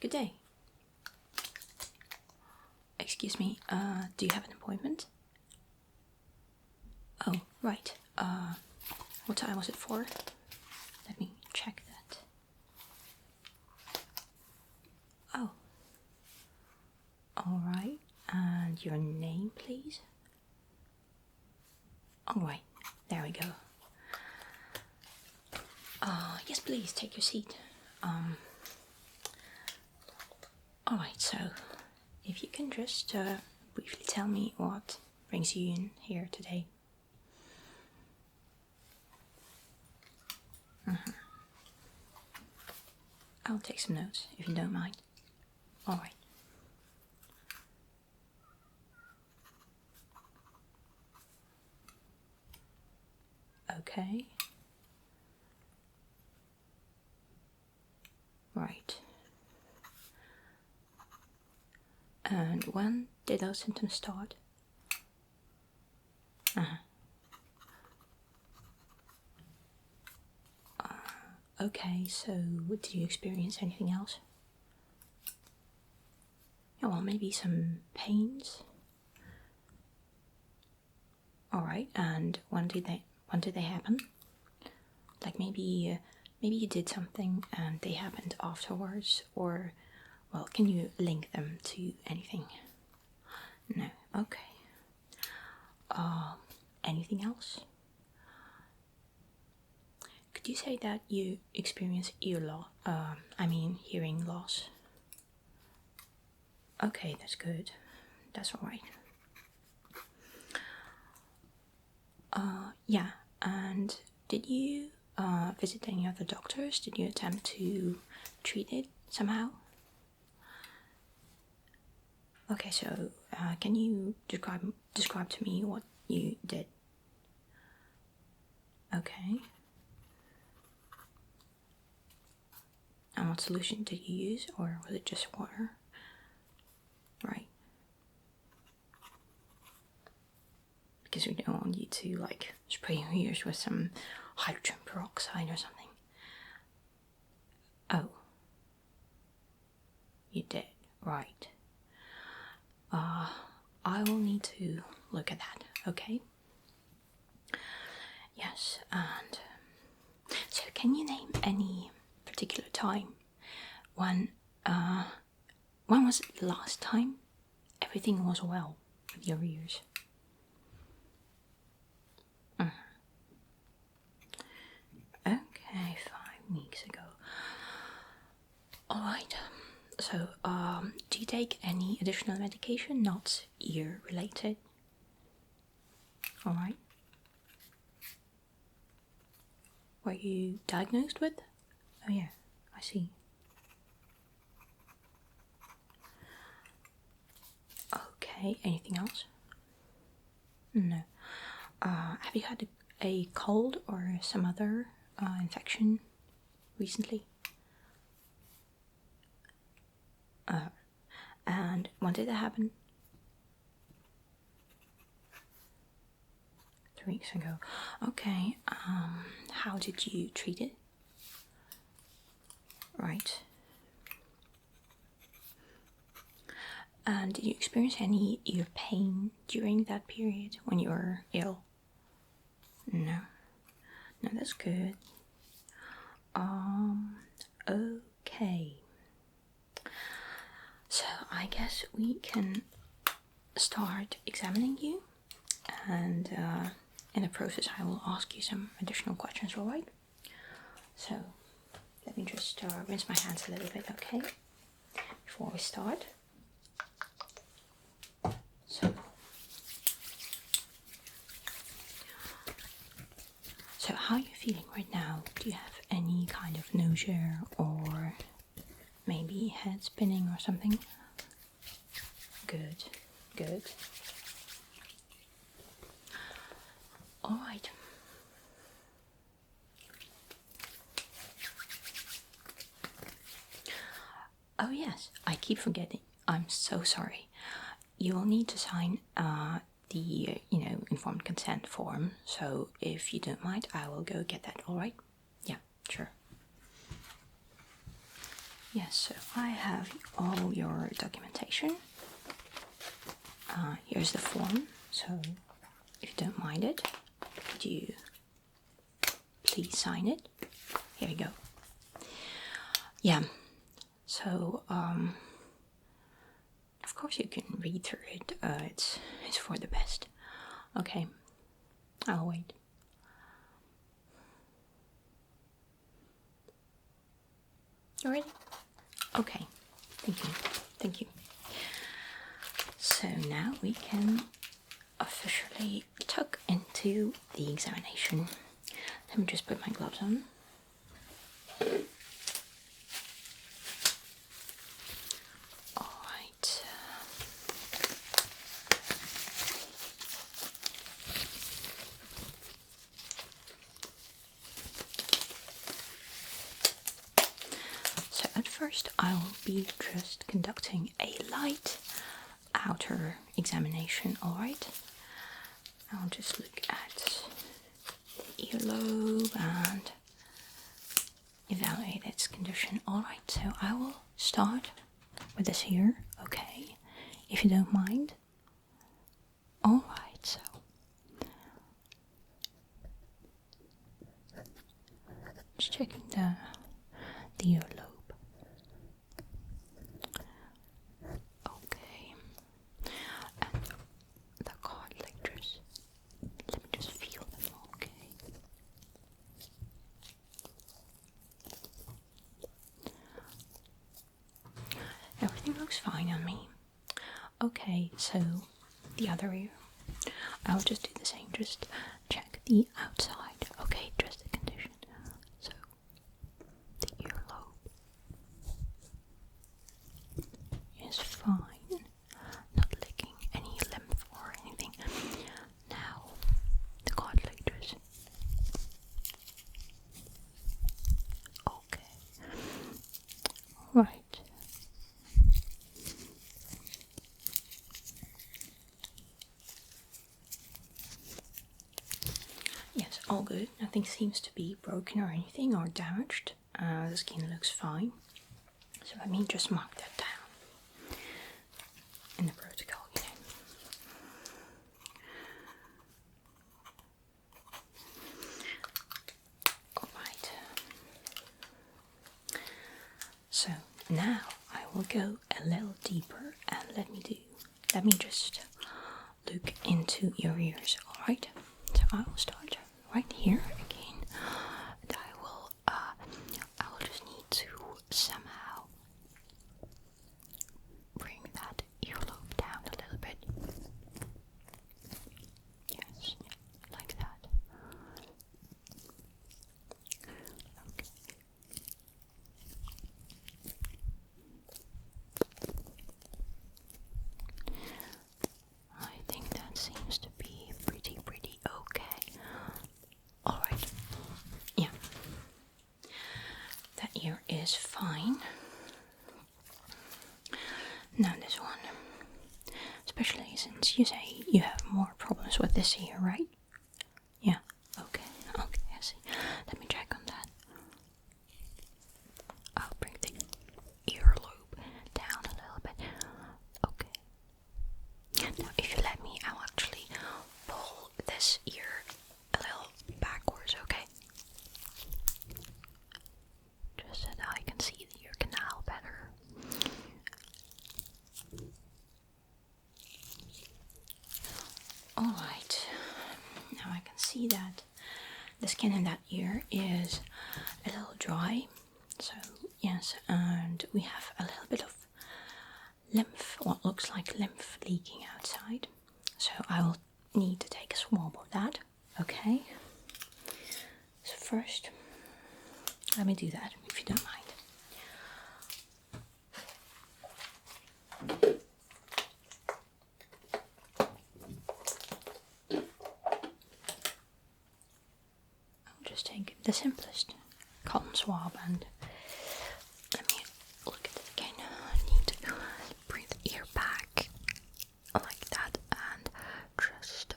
Good day. Excuse me, do you have an appointment? Oh, right. What time was it for? Let me check that. Oh. Alright, and your name, please? Alright, there we go. Yes, please, take your seat. Alright, so, if you can just briefly tell me what brings you in here today. I'll take some notes, if you don't mind. Alright. Okay. Right. And when did those symptoms start? Okay, so did you experience anything else? Yeah, well, maybe some pains. Alright, and when did they happen? Like maybe you did something and they happened afterwards, or, well, can you link them to anything? No, okay. Anything else? Could you say that you experience hearing loss? Okay, that's good. That's alright. Yeah, and did you visit any other doctors? Did you attempt to treat it somehow? Okay, so can you describe to me what you did? Okay. And what solution did you use, or was it just water? Right. Because we don't want you to, like, spray your ears with some hydrogen peroxide or something. Oh. You did, right. I will need to look at that, okay? Yes, and so can you name any particular time when was it the last time everything was well with your ears? Okay, 5 weeks ago. Alright, so do you take any additional medication not ear related? Alright. Were you diagnosed with? Oh yeah, I see. Okay, anything else? No. Have you had a cold or some other infection recently? And when did that happen? 3 weeks ago. Okay, how did you treat it? Right. And did you experience any ear pain during that period when you were ill? No. No, that's good. Okay. So I guess we can start examining you, and in the process I will ask you some additional questions, alright? So let me just rinse my hands a little bit, okay? Before we start. So how are you feeling right now? Do you have any kind of nausea or maybe head spinning or something? Good, good. Alright. Oh yes, I keep forgetting. I'm so sorry. You will need to sign the, informed consent form. So if you don't mind, I will go get that, alright? Yeah, sure. Yes, so I have all your documentation. Here's the form, so if you don't mind it, could you please sign it? Here we go. Yeah, so of course you can read through it. It's for the best. Okay, I'll wait. You ready? Okay, thank you. So now we can officially tuck into the examination. Let me just put my gloves on. Alright. So at first I will be just conducting a light outer examination, alright? I'll just look at the earlobe and evaluate its condition. Alright, so I will start with this here, okay? If you don't mind. Alright, so just checking the earlobe. Okay. And the cartilages. Let me just feel them, okay? Everything looks fine on me. Okay, so the other ear. I'll just do the same, just check the outside. Okay, just the condition. So, the earlobe is fine. Not licking any lymph or anything. Now, the cartilages. Okay. Right. Yes, all good. Nothing seems to be broken or anything or damaged. The skin looks fine. So let me just mark that down in the protocol. Alright. So now I will go a little deeper and let me just look into your ears, alright? So I will start right here again, and I will just need to somehow bring that earlobe down a little bit. Yes, like that. Okay. I think that seems to be pretty okay. Alright. Yeah. That ear is fine. Now this one. Especially since you say you have more problems with this ear, right? Yeah. Okay, I see. Let me check on that. I'll bring the earlobe down a little bit. Okay. Now, if you let me, I'll actually pull this ear a little backwards, okay? Just so that I can see the ear canal better. Alright. Now I can see that the skin in that ear is a little dry. So, yes, and we have a little bit of lymph, what looks like lymph leaking outside. So I will need to take a swab of that, okay? So first, let me do that, if you don't mind. I'll just take the simplest cotton swab and let me look at it again. I need to bring the ear back like that and just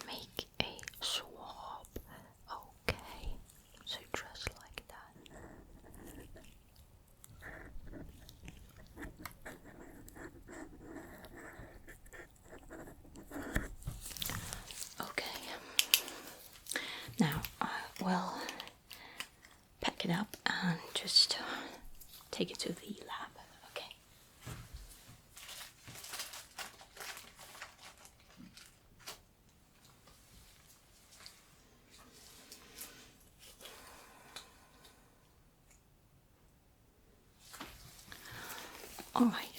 make a swab. Okay, so just like that. take it to the lab. Okay. Alright,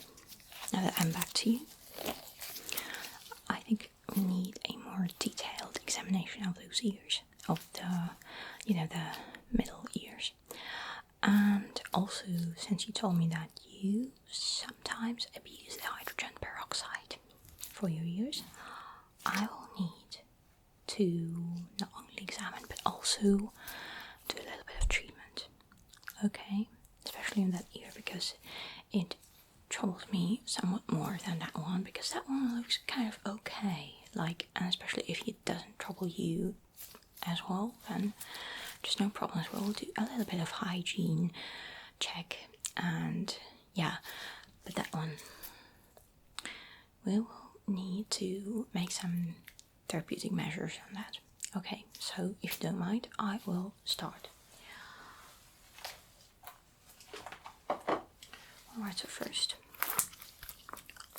now that I'm back to you, I think we need a more detailed examination of those ears, of the, the middle ears. And also, since you told me that you sometimes abuse the hydrogen peroxide for your ears, I will need to not only examine but also do a little bit of treatment. Okay? Especially in that ear, because it troubles me somewhat more than that one, because that one looks kind of okay. Like, and especially if it doesn't trouble you as well, then just no problems. We'll do a little bit of hygiene check, and yeah, but that one we will need to make some therapeutic measures on that. Okay, so if you don't mind, I will start. Alright, so first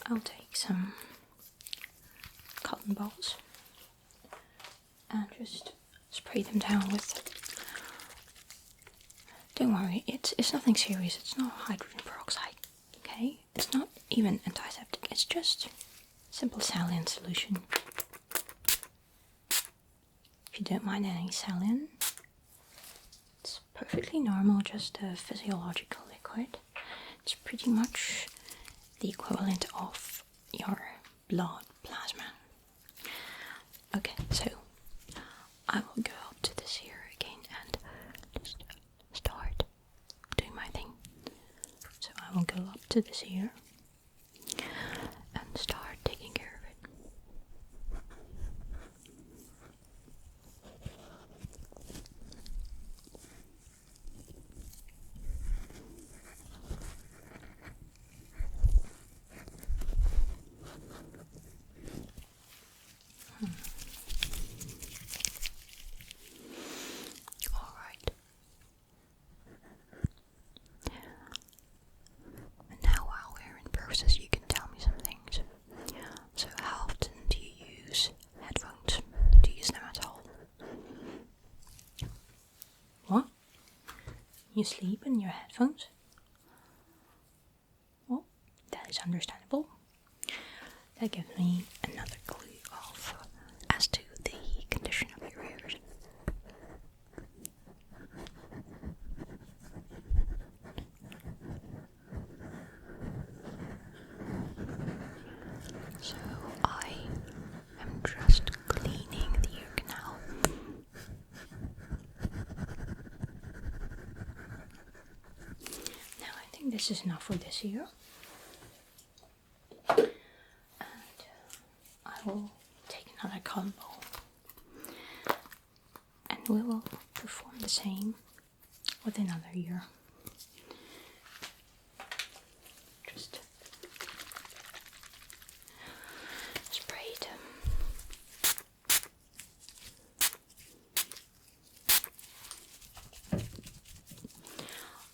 I'll take some cotton balls and just spray them down with. Don't worry, it's nothing serious. It's not hydrogen peroxide, okay? It's not even antiseptic. It's just simple saline solution. If you don't mind any saline, it's perfectly normal, just a physiological liquid. It's pretty much the equivalent of your blood plasma. Okay, so I will go up to this here again and just start doing my thing. So I will go up to this here and start taking care of it. Alright. And now while we're in process, you can tell me some things. So how often do you use headphones? Do you use them at all? What? You sleep in your headphones? Well, that is understandable. That gives me another clue as to the condition of your ears. So I am just cleaning the ear canal. Now I think this is enough for this ear. And I will take another cotton ball and we will perform the same with another ear. Just spray it.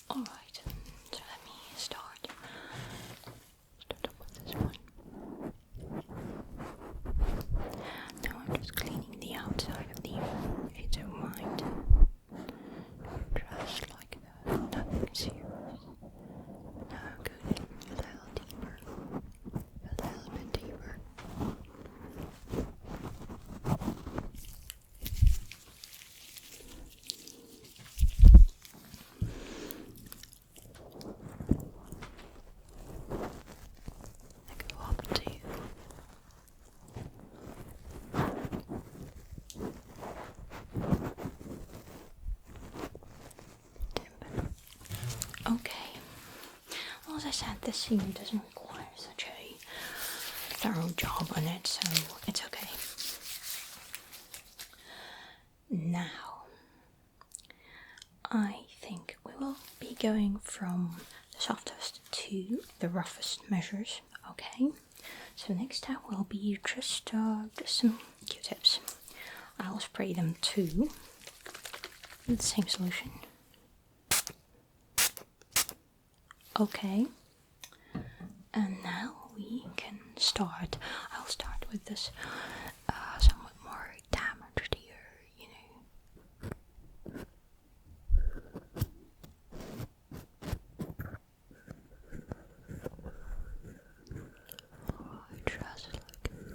Alright, so let me start up with this one. Now I'm just cleaning the outside of the ear, if you don't mind. Just like that, nothing serious. Now I'm going a little deeper, a little bit deeper. I go up to okay. Well, as I said, this scene doesn't require such a thorough job on it, so it's okay. Now, I think we will be going from the softest to the roughest measures, okay? So next step will be just some Q-tips. I'll spray them too with the same solution. Okay. And now we can start. I'll start with this somewhat more damaged ear, you know.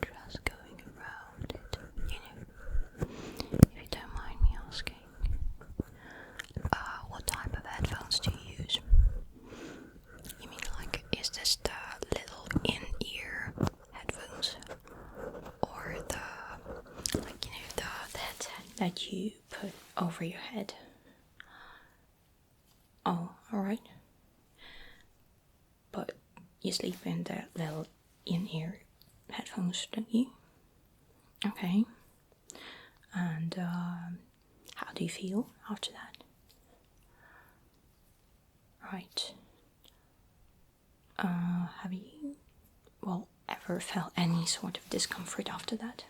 Just going around it, you know. If you don't mind me asking, what type of headphones do you use? You mean like, is this the little in-ear headphones? Or the, like, you know, the headset that you put over your head? Oh, alright. But you sleep in the little in-ear headphones, don't you? Okay. And how do you feel after that? Right. Have you, well, ever felt any sort of discomfort after that?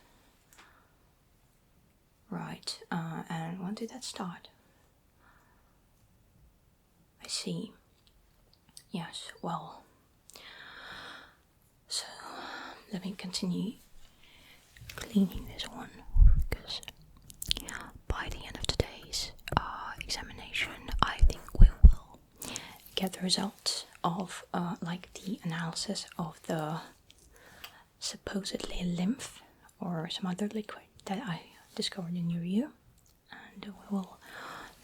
Right. And when did that start? I see. Yes, well. So, let me continue cleaning this one, because by the end of today's examination, I think we will get the results of like the analysis of the supposedly lymph or some other liquid that I discovered in your ear, and we will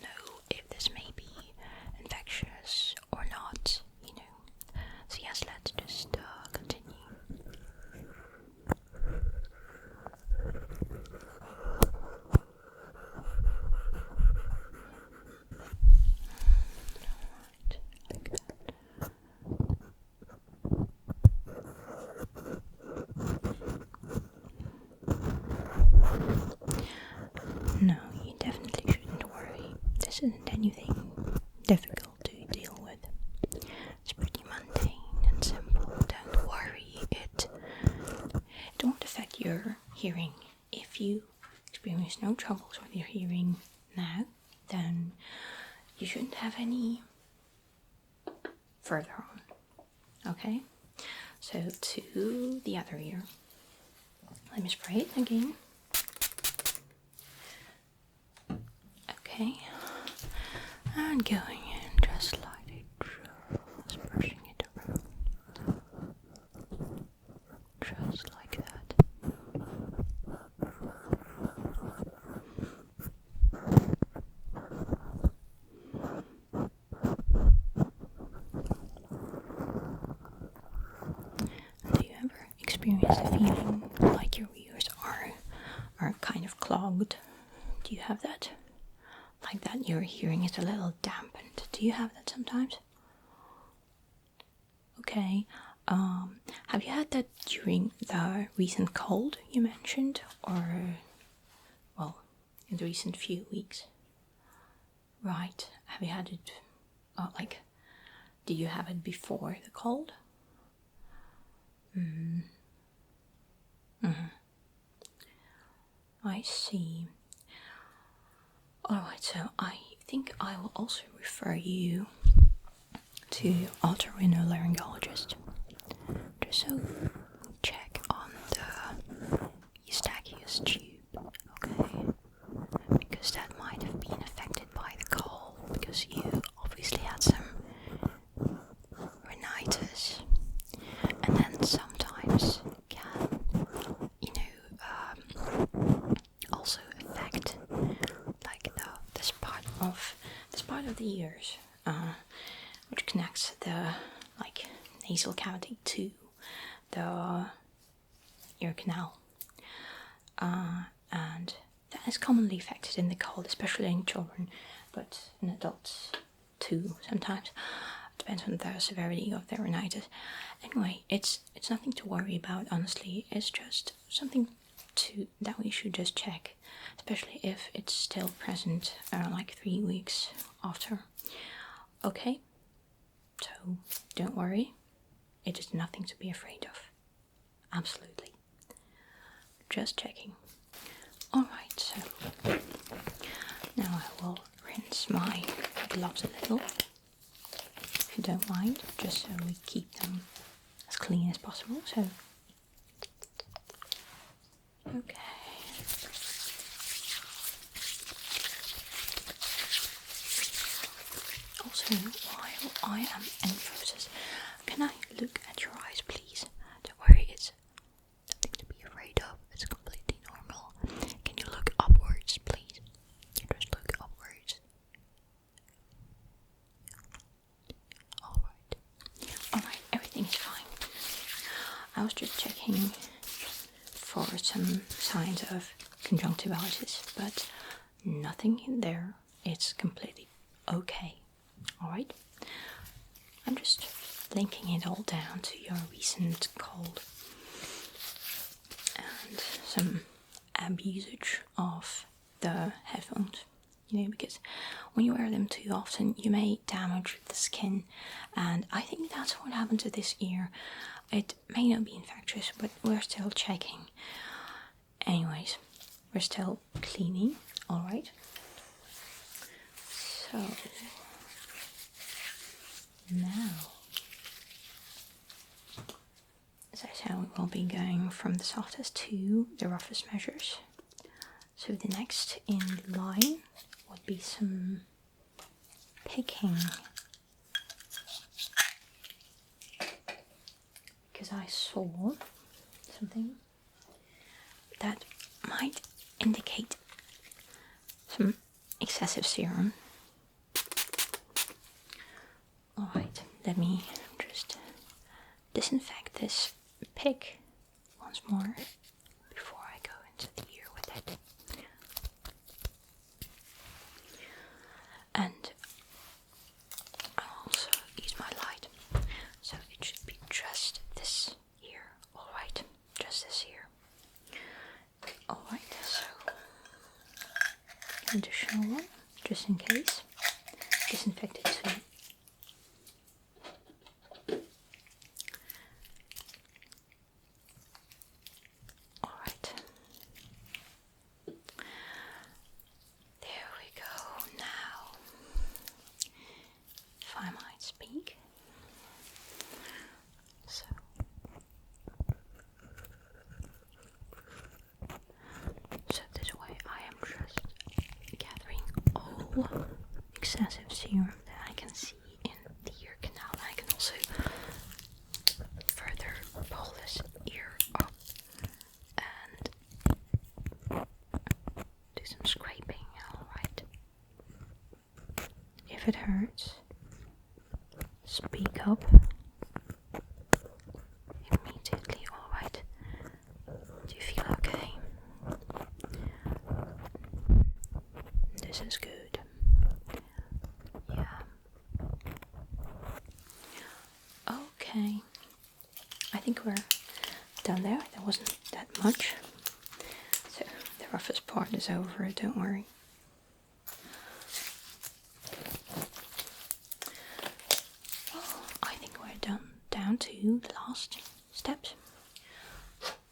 know if this may be infectious or not, you know. So yes, let's just continue. No, you definitely shouldn't worry. This isn't anything difficult to deal with. It's pretty mundane and simple. Don't worry, it won't affect your hearing. If you experience no troubles with your hearing now, then you shouldn't have any further on. Okay? So to the other ear. Let me spray it again. Okay, and going in just slightly, just brushing it around, just like that. Do you ever experience the feeling like your ears are kind of clogged? Do you have that? Like that your hearing is a little dampened. Do you have that sometimes? Okay. Have you had that during the recent cold you mentioned? Or, well, in the recent few weeks? Right. Have you had it, like, did you have it before the cold? I see. Alright, so I think I will also refer you to otorhinolaryngologist, just so check on the Eustachius tube, okay? Because that might have been affected by the cold, because you obviously had some rhinitis, and then sometimes can, you know, also affect like this part of the ears, which connects the like nasal cavity to the ear canal, and that is commonly affected in the cold, especially in children, but in adults too sometimes. Depends on the severity of their rhinitis. Anyway, it's nothing to worry about, honestly. It's just something that we should just check, especially if it's still present like 3 weeks after. Okay, so don't worry, it is nothing to be afraid of. Absolutely, just checking. Alright, so now I will rinse my gloves a little. if you don't mind, just so we keep them as clean as possible. So, okay. Also, while I am in the process, can I look at your eyes, please? Don't worry, it's nothing to be afraid of. It's completely normal. Can you look upwards, please? Just look upwards. Alright, everything is fine. I was just checking for some signs of conjunctivitis, but nothing in there. It's completely okay. Alright? I'm just linking it all down to your recent cold and some abusage of the headphones. You know, because when you wear them too often, you may damage the skin, and I think that's what happened to this ear. It may not be infectious, but we're still checking. Anyways, we're still cleaning, alright? So, now, as I said, we will be going from the softest to the roughest measures. So the next in line would be some picking. Because I saw something that might indicate some excessive serum. Alright, let me just disinfect this pick once more before I go into the ear with it. And I'll also use my light, so it should be just this ear. Alright, just this ear. Alright, so additional one, just in case. Disinfect it too. Alright. There we go. Now, if I might speak. So, this way I am just gathering all excessive serum that I can see in the ear canal. I can also further pull this ear up and do some scraping. Alright. If it hurts, speak up immediately. Alright. Do you feel okay? This is good. Yeah. Okay. I think we're done there. There wasn't that much. So the roughest part is over, don't worry. Well, I think we're down to the last steps.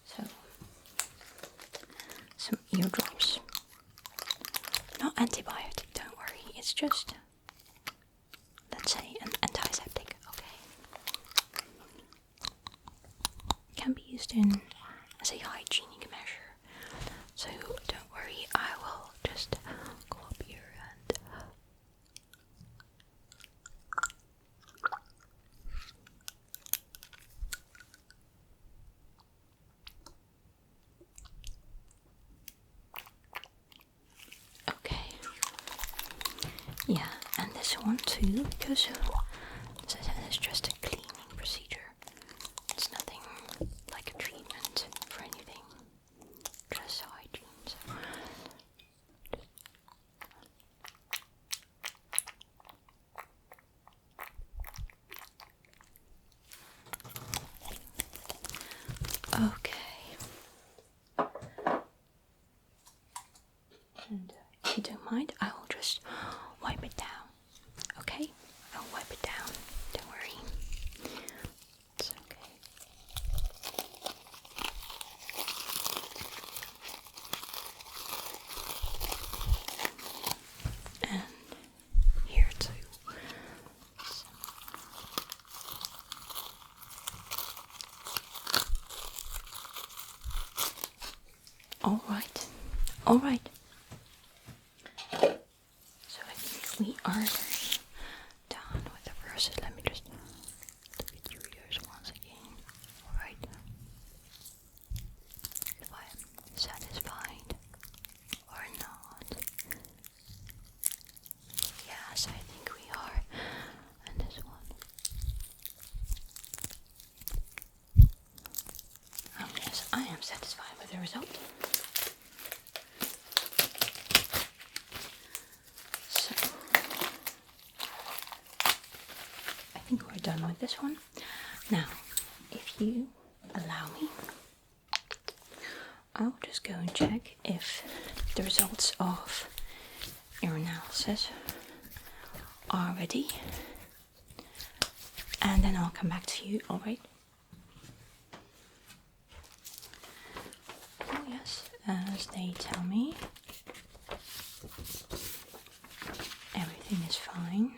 So, some eardrops. Not antibiotic, don't worry. It's just, let's say, an antiseptic, okay? It can be used as a hygienic measure. So, don't worry, I will just go up here and okay. Yeah, and this one too, because as I said, it's just a cleaning procedure. It's nothing like a treatment for anything, just hygiene. So. Okay. And if you don't mind, I will just wipe it down. Okay? I'll wipe it down. Don't worry. It's okay. And here too. Alright, alright. So I think we are done with the process. Let me just look at your ears once again. Alright. If I am satisfied or not. Yes, I think we are. And this one. Oh yes, I am satisfied with the result. So, I think we're done with this one. Now, if you allow me, I'll just go and check if the results of your analysis are ready. And then I'll come back to you, alright? Oh yes, as they tell me, everything is fine.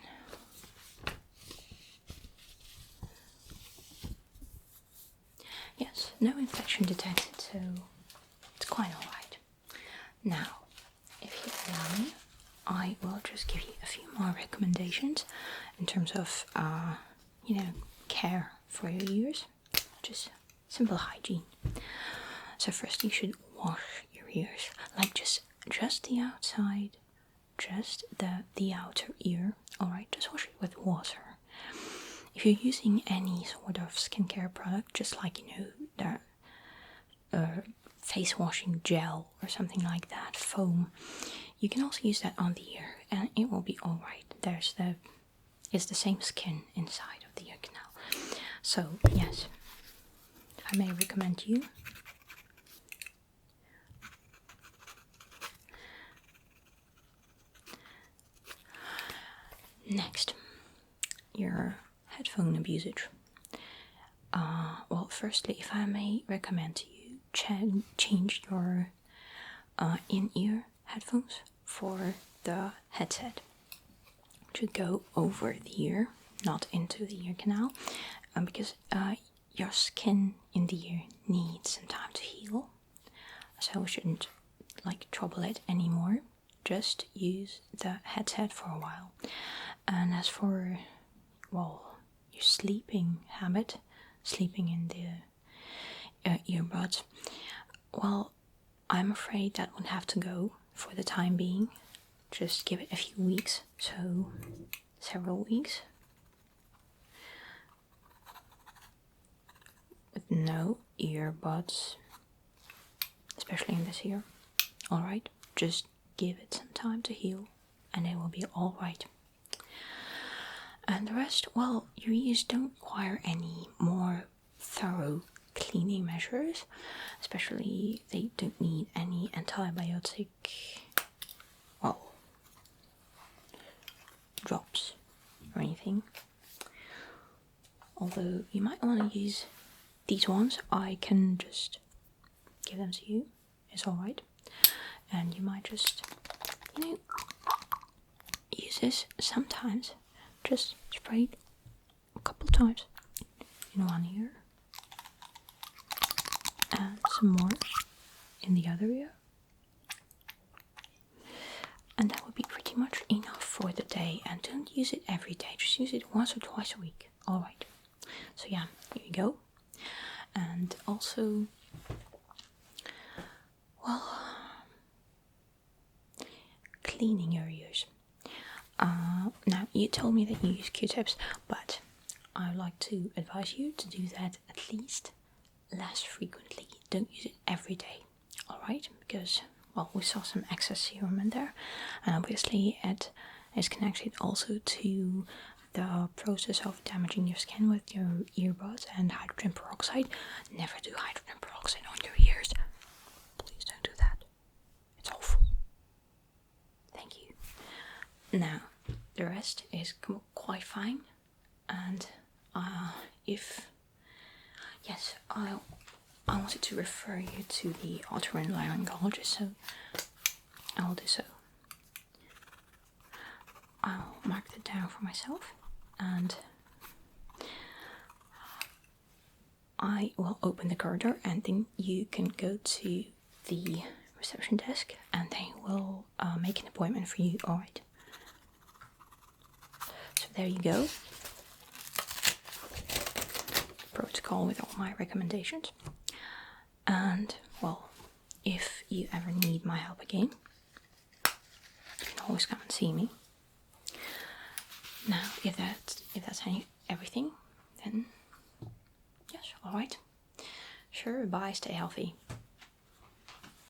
Yes, no infection detected, so it's quite alright. Now, if you allow me, I will just give you a few more recommendations in terms of, care for your ears. Just simple hygiene. So first you should wash your ears, like just the outside, just the outer ear. Alright, just wash it with water. If you're using any sort of skincare product, just like the face washing gel or something like that, foam, you can also use that on the ear and it will be alright. It's the same skin inside of the ear canal. So yes, I may recommend you next, your headphone abusage. Well, firstly, if I may recommend to you, change your in-ear headphones for the headset to go over the ear, not into the ear canal, because your skin in the ear needs some time to heal, so we shouldn't trouble it anymore. Just use the headset for a while. And as for, well, your sleeping habit, sleeping in the earbuds, well, I'm afraid that would have to go for the time being. Just give it a few weeks, so several weeks. With no earbuds, especially in this ear. Alright, just give it some time to heal and it will be alright. And the rest, well, your ears don't require any more thorough cleaning measures, especially they don't need any antibiotic, well, drops or anything. Although you might want to use these ones, I can just give them to you, it's alright. And you might just, use this sometimes. Just spray it a couple times in one ear and some more in the other ear, and that would be pretty much enough for the day. And don't use it every day, just use it once or twice a week. Alright, so yeah, here you go. And also, well, cleaning your ears. Now, you told me that you use Q-tips, but I would like to advise you to do that at least less frequently. Don't use it every day, alright? Because, well, we saw some excess serum in there, and obviously it is connected also to the process of damaging your skin with your earbuds and hydrogen peroxide. Never do hydrogen peroxide on your ears. Please don't do that. It's awful. Thank you. Now, the rest is quite fine, and I wanted to refer you to the otorhinolaryngologist, so I will do so. I'll mark it down for myself, and I will open the corridor, and then you can go to the reception desk and they will make an appointment for you. Alright. So there you go. Protocol with all my recommendations. And, well, if you ever need my help again, you can always come and see me. Now, if that's everything, then yes, alright. Sure, bye, stay healthy.